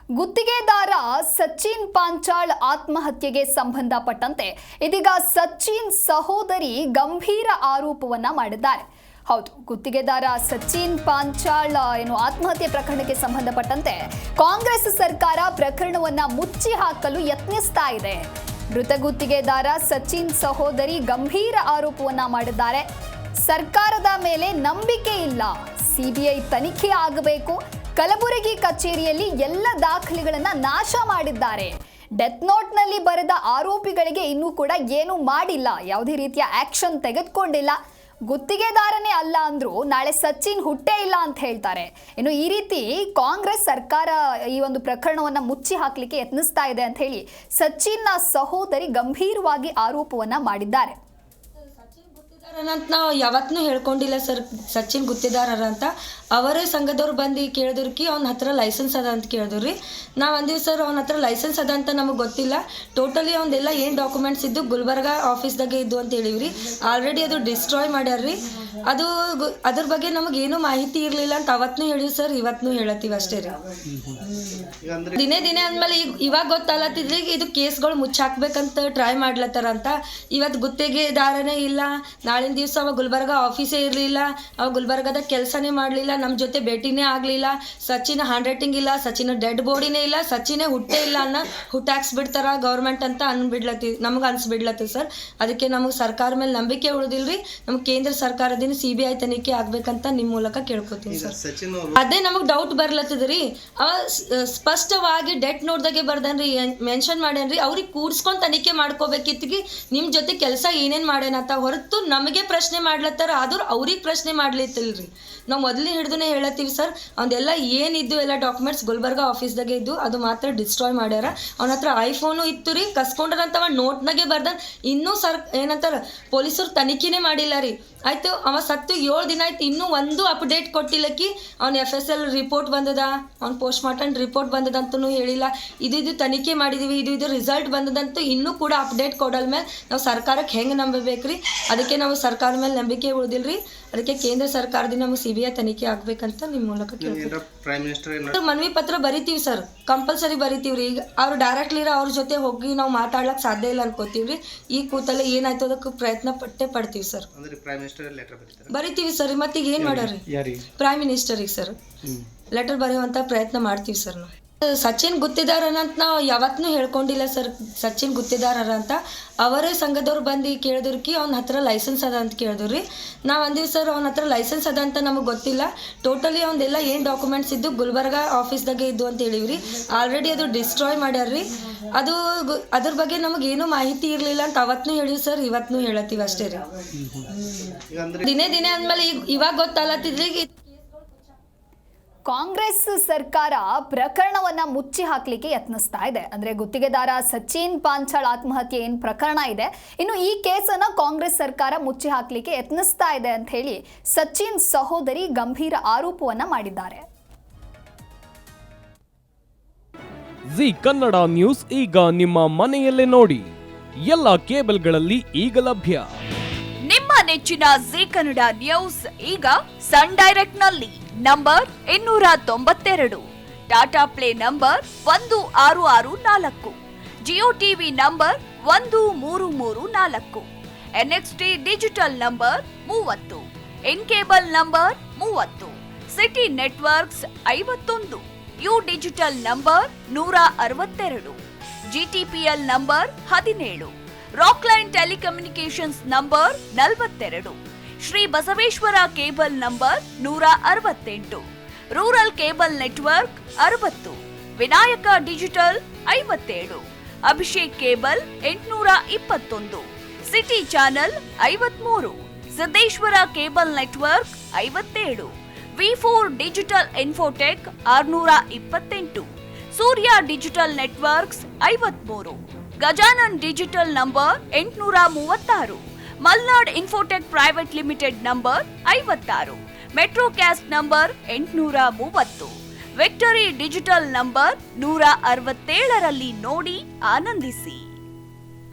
ಗುತ್ತಿಗೆದಾರ ಸಚಿನ್ ಪಾಂಚಾಳ್ ಆತ್ಮಹತ್ಯೆಗೆ ಸಂಬಂಧಪಟ್ಟಂತೆ ಇದೀಗ ಸಚಿನ್ ಸಹೋದರಿ ಗಂಭೀರ ಆರೋಪವನ್ನ ಮಾಡಿದ್ದಾರೆ. ಹೌದು, ಗುತ್ತಿಗೆದಾರ ಸಚಿನ್ ಪಾಂಚಾಳ್ ಆತ್ಮಹತ್ಯೆ ಪ್ರಕರಣಕ್ಕೆ ಸಂಬಂಧಪಟ್ಟಂತೆ ಕಾಂಗ್ರೆಸ್ ಸರ್ಕಾರ ಪ್ರಕರಣವನ್ನ ಮುಚ್ಚಿ ಹಾಕಲು ಯತ್ನಿಸ್ತಾ ಇದೆ. ಮೃತ ಗುತ್ತಿಗೆದಾರ ಸಚಿನ್ ಸಹೋದರಿ ಗಂಭೀರ ಆರೋಪವನ್ನ ಮಾಡಿದ್ದಾರೆ. ಸರ್ಕಾರದ ಮೇಲೆ ನಂಬಿಕೆ ಇಲ್ಲ, ಸಿಬಿಐ ತನಿಖೆ ಆಗಬೇಕು, ಕಲಬುರಗಿ ಕಚೇರಿಯಲ್ಲಿ ಎಲ್ಲ ದಾಖಲೆಗಳನ್ನ ನಾಶ ಮಾಡಿದ್ದಾರೆ. ಡೆತ್ ನೋಟ್ನಲ್ಲಿ ಬರೆದ ಆರೋಪಿಗಳಿಗೆ ಇನ್ನೂ ಕೂಡ ಏನೂ ಮಾಡಿಲ್ಲ, ಯಾವುದೇ ರೀತಿಯ ಆಕ್ಷನ್ ತೆಗೆದುಕೊಂಡಿಲ್ಲ. ಗುತ್ತಿಗೆದಾರನೇ ಅಲ್ಲ ಅಂದ್ರೂ ನಾಳೆ ಸಚಿನ್ ಹುಟ್ಟೇ ಇಲ್ಲ ಅಂತ ಹೇಳ್ತಾರೆ. ಇನ್ನು ಈ ರೀತಿ ಕಾಂಗ್ರೆಸ್ ಸರ್ಕಾರ ಈ ಒಂದು ಪ್ರಕರಣವನ್ನ ಮುಚ್ಚಿ ಹಾಕಲಿಕ್ಕೆ ಯತ್ನಿಸ್ತಾ ಇದೆ ಅಂತ ಹೇಳಿ ಸಚಿನ್ನ ಸಹೋದರಿ ಗಂಭೀರವಾಗಿ ಆರೋಪವನ್ನ ಮಾಡಿದ್ದಾರೆ. ಅಂತ ನಾವು ಯಾವತ್ತೂ ಹೇಳ್ಕೊಂಡಿಲ್ಲ ಸರ್. ಸಚಿನ್ ಗುತ್ತಿದಾರರ ಅಂತ ಅವರೇ ಸಂಘದವ್ರು ಬಂದು ಕೇಳಿದ್ರಿ, ಅವ್ನ ಹತ್ರ ಲೈಸೆನ್ಸ್ ಅದ ಅಂತ ಕೇಳಿದ್ರಿ. ನಾವು ಅಂದೀವಿ ಸರ್ ಅವ್ನ ಹತ್ರ ಲೈಸೆನ್ಸ್ ಅದ ಅಂತ ನಮಗೆ ಗೊತ್ತಿಲ್ಲ, ಟೋಟಲಿ ಅವ್ನದೆಲ್ಲ ಏನು ಡಾಕ್ಯುಮೆಂಟ್ಸ್ ಇದ್ದು ಗುಲ್ಬರ್ಗ ಆಫೀಸ್ದಾಗೆ ಇದ್ದು ಅಂತ ಹೇಳಿವ್ರಿ. ಆಲ್ರೆಡಿ ಅದು ಡಿಸ್ಟ್ರಾಯ್ ಮಾಡ್ಯಾರ್ರಿ. ಅದು ಅದ್ರ ಬಗ್ಗೆ ನಮಗೇನು ಮಾಹಿತಿ ಇರಲಿಲ್ಲ ಅಂತ ಅವತ್ತೂ ಹೇಳಿವಿ ಸರ್, ಇವತ್ತೂ ಹೇಳತ್ತೀವಿ ಅಷ್ಟೇ ರೀ. ದಿನೇ ಅಂದಮೇಲೆ ಇವಾಗ ಗೊತ್ತಾಲತ್ತಿದ್ರಿ ಇದು ಕೇಸ್ಗಳು ಮುಚ್ಚಾಕ್ಬೇಕಂತ ಟ್ರೈ ಮಾಡ್ಲತ್ತಾರ ಅಂತ. ಇವತ್ತು ಗುತ್ತಿಗೆದಾರನೇ ಇಲ್ಲ, ನಾಳಿನ ದಿವಸ ಅವ ಗುಲ್ಬರ್ಗ ಆಫೀಸೇ ಇರಲಿಲ್ಲ, ಅವ ಗುಲ್ಬರ್ಗದ ಕೆಲಸನೇ ಮಾಡಲಿಲ್ಲ, ನಮ್ಮ ಜೊತೆ ಭೇಟಿನೇ ಆಗಲಿಲ್ಲ, ಸಚಿನ್ ಹ್ಯಾಂಡ್ ರೈಟಿಂಗ್ ಇಲ್ಲ, ಸಚಿನ್ ಡೆಡ್ ಬಾಡಿನೇ ಇಲ್ಲ, ಸಚಿನೇ ಹುಟ್ಟೇ ಇಲ್ಲ ಅನ್ನೋ ಹುಟ್ಟಾಕ್ಸ್ಬಿಡ್ತಾರ ಗೌರ್ಮೆಂಟ್ ಅಂತ ನಮ್ಗೆ ಅನ್ಸ್ಬಿಡ್ಲತ್ತೀವಿ ಸರ್. ಅದಕ್ಕೆ ನಮಗೆ ಸರ್ಕಾರ ಮೇಲೆ ನಂಬಿಕೆ ಉಳಿದಿಲ್ರಿ. ನಮ್ಗೆ ಕೇಂದ್ರ ಸರ್ಕಾರದಿಂದ CBI ತನಿಖೆ ಆಗ್ಬೇಕಂತ ನಿಮ್ಮ ಮೂಲಕ ಕೇಳ್ಕೊತೀನಿ ಸರ್. ಅದೇ ನಮಗೆ ಡೌಟ್ ಬರ್ಲತ್ತದ್ರಿ. ಅವ ಸ್ಪಷ್ಟವಾಗಿ ಡೆತ್ ನೋಟ್ದಾಗೆ ಬರ್ದನ್ರಿ, ಮೆನ್ಷನ್ ಮಾಡ್ಯಾನ್ರಿ. ಅವ್ರಿಗೆ ಕೂಡ್ಸ್ಕೊಂಡು ತನಿಖೆ ಮಾಡ್ಕೋಬೇಕಿತ್ತಿಗೆ ನಿಮ್ಮ ಜೊತೆ ಕೆಲಸ ಏನೇನು ಮಾಡ್ಯಾನಂತ ಹೊರತು ನಮಗೆ ಪ್ರಶ್ನೆ ಮಾಡ್ಲತ್ತಾರ, ಆದ್ರೂ ಅವ್ರಿಗೆ ಪ್ರಶ್ನೆ ಮಾಡ್ಲಿತ್ತಿಲ್ರಿ. ನಾವು ಮೊದಲೇ ಹಿಡಿದುನೇ ಹೇಳತ್ತೀವಿ ಸರ್, ಅವನ್ನೆಲ್ಲ ಏನಿದ್ದು ಎಲ್ಲ ಡಾಕ್ಯುಮೆಂಟ್ಸ್ ಗುಲ್ಬರ್ಗ ಆಫೀಸ್ದಾಗೆ ಇದ್ದು ಅದು ಮಾತ್ರ ಡಿಸ್ಟ್ರಾಯ್ ಮಾಡ್ಯಾರ. ಅವನ ಹತ್ರ ಐಫೋನು ಇತ್ತು ರೀ, ಕಸ್ಕೊಂಡ್ರಂತ ಅವ ನೋಟ್ನಾಗೆ ಬರ್ದಾನ. ಇನ್ನೂ ಏನಂತಾರ ಪೊಲೀಸರು ತನಿಖೆನೇ ಮಾಡಿಲ್ಲ ರೀ. ಆಯಿತು, ಅವ ಸತ್ತು 7 ದಿನ ಆಯ್ತು, ಇನ್ನೂ ಒಂದು ಅಪ್ಡೇಟ್ ಕೊಟ್ಟಿಲ್ಲಕ್ಕಿ. ಅವ್ನ FSL ರಿಪೋರ್ಟ್ ಬಂದದ, ಅವ್ನ ಪೋಸ್ಟ್ ಮಾರ್ಟಮ್ ರಿಪೋರ್ಟ್ ಬಂದದಂತೂ ಹೇಳಿಲ್ಲ. ಇದು ತನಿಖೆ ಮಾಡಿದೀವಿ, ಇದು ರಿಸಲ್ಟ್ ಬಂದದಂತೂ ಇನ್ನೂ ಕೂಡ ಅಪ್ಡೇಟ್ ಕೊಡಲ್ ಮೇಲೆ ನಾವು ಸರ್ಕಾರಕ್ಕೆ ಹೆಂಗೆ ನಂಬಬೇಕ್ರಿ? ಅದಕ್ಕೆ ನಾವು ಸರ್ಕಾರ ಮೇಲೆ ನಂಬಿಕೆ ಉಳಿದಿಲ್ರಿ. ಅದಕ್ಕೆ ಕೇಂದ್ರ ಸರ್ಕಾರದಿಂದ ನಮಗೆ CBI ತನಿಖೆ ಆಗ್ಬೇಕಂತ ನಿಮ್ಮ ಮೂಲಕ ಕೇಳ್ತೀವಿ. ಮನವಿ ಪತ್ರ ಬರಿತೀವಿ ಸರ್, ಕಂಪಲ್ಸರಿ ಬರಿತೀವಿ ರೀ. ಈಗ ಅವ್ರು ಡೈರೆಕ್ಟ್ಲಿ ಅವ್ರ ಜೊತೆ ಹೋಗಿ ನಾವು ಮಾತಾಡ್ಲಕ್ಕೆ ಸಾಧ್ಯ ಇಲ್ಲ ಅನ್ಕೋತೀವಿ ರೀ. ಈ ಕೂತಲ್ಲೇ ಏನಾಯ್ತು ಅದಕ್ಕೆ ಪ್ರಯತ್ನ ಪಡ್ತೀವಿ ಸರ್, ಬರಿತೀವಿ ಸರ್. ಮತ್ತೆ ಈಗ ಏನು ಮಾಡ್ಯಾರಿ ಪ್ರೈಮ್ ಮಿನಿಸ್ಟರಿಗೆ ಸರ್ ಲೆಟರ್ ಬರೆಯುವಂಥ ಪ್ರಯತ್ನ ಮಾಡ್ತೀವಿ ಸರ್ ನಾವು. ಸಚಿನ್ ಗುತ್ತಿದಾರನ ಅಂತ ನಾವು ಯಾವತ್ತೂ ಹೇಳ್ಕೊಂಡಿಲ್ಲ ಸರ್. ಸಚಿನ್ ಗುತ್ತಿದಾರರ ಅಂತ ಅವರೇ ಸಂಘದವ್ರು ಬಂದು ಕೇಳಿದ್ರಿ, ಅವ್ನ ಹತ್ರ ಲೈಸೆನ್ಸ್ ಅದ ಅಂತ ಕೇಳಿದ್ರಿ. ನಾವು ಅಂದೀವಿ ಸರ್ ಅವ್ನ ಹತ್ರ ಲೈಸೆನ್ಸ್ ಅದ ಅಂತ ನಮಗೆ ಗೊತ್ತಿಲ್ಲ, ಟೋಟಲಿ ಅವ್ನದೆಲ್ಲ ಏನು ಡಾಕ್ಯುಮೆಂಟ್ಸ್ ಇದ್ದು ಗುಲ್ಬರ್ಗ ಆಫೀಸ್ದಾಗೆ ಇದ್ದು ಅಂತ ಹೇಳಿವ್ರಿ. ಆಲ್ರೆಡಿ ಅದು ಡಿಸ್ಟ್ರಾಯ್ ಮಾಡ್ಯಾರ್ರಿ. ಅದು ಅದ್ರ ಬಗ್ಗೆ ನಮಗೇನು ಮಾಹಿತಿ ಇರಲಿಲ್ಲ ಅಂತ ಅವತ್ತೂ ಹೇಳಿವಿ ಸರ್, ಇವತ್ತೂ ಹೇಳತ್ತೀವಿ ಅಷ್ಟೇ ರೀ. ದಿನೇ ಅಂದಮೇಲೆ ಇವಾಗ ಗೊತ್ತಾಲತ್ತಿದ್ರಿ ಕಾಂಗ್ರೆಸ್ ಸರ್ಕಾರ ಪ್ರಕರಣವನ್ನ ಮುಚ್ಚಿ ಹಾಕಲಿಕ್ಕೆ ಯತ್ನಿಸ್ತಾ ಇದೆ. ಅಂದ್ರೆ ಗುತ್ತಿಗೆದಾರ ಸಚಿನ್ ಪಾಂಚಾಳ್ ಆತ್ಮಹತ್ಯೆ ಏನ್ ಪ್ರಕರಣ ಇದೆ, ಇನ್ನು ಈ ಕೇಸನ್ನ ಕಾಂಗ್ರೆಸ್ ಸರ್ಕಾರ ಮುಚ್ಚಿ ಹಾಕಲಿಕ್ಕೆ ಯತ್ನಿಸ್ತಾ ಇದೆ ಅಂತ ಹೇಳಿ ಸಚಿನ್ ಸಹೋದರಿ ಗಂಭೀರ ಆರೋಪವನ್ನ ಮಾಡಿದ್ದಾರೆ. ಜಿ ಕನ್ನಡ ನ್ಯೂಸ್ ಈಗ ನಿಮ್ಮ ಮನೆಯಲ್ಲೇ ನೋಡಿ, ಎಲ್ಲ ಕೇಬಲ್ಗಳಲ್ಲಿ ಈಗ ಲಭ್ಯ. ನಿಮ್ಮ ನೆಚ್ಚಿನ ಜಿ ಕನ್ನಡ ನ್ಯೂಸ್ ಈಗ ಸನ್ ಡೈರೆಕ್ಟ್ ನಲ್ಲಿ number 292, Tata play number 1664, Jio TV number 1334, NXT digital number 30, in cable number 30, city networks 51, U digital number 162, GTPL number 17, Rockline telecommunications number 42, Shri Basaveshwara cable number 168, rural cable network 60, Vinayaka digital 57, Abhishek cable 821, city channel 53, Siddeshwara cable network 57, V4 digital Infotech 628, Surya digital networks 53, Gajanan digital number 836, Malnad Infotech private limited number 56, Metrocast number 830, victory digital number 167ರಲ್ಲಿ ನೋಡಿ ಆನಂದಿಸಿ.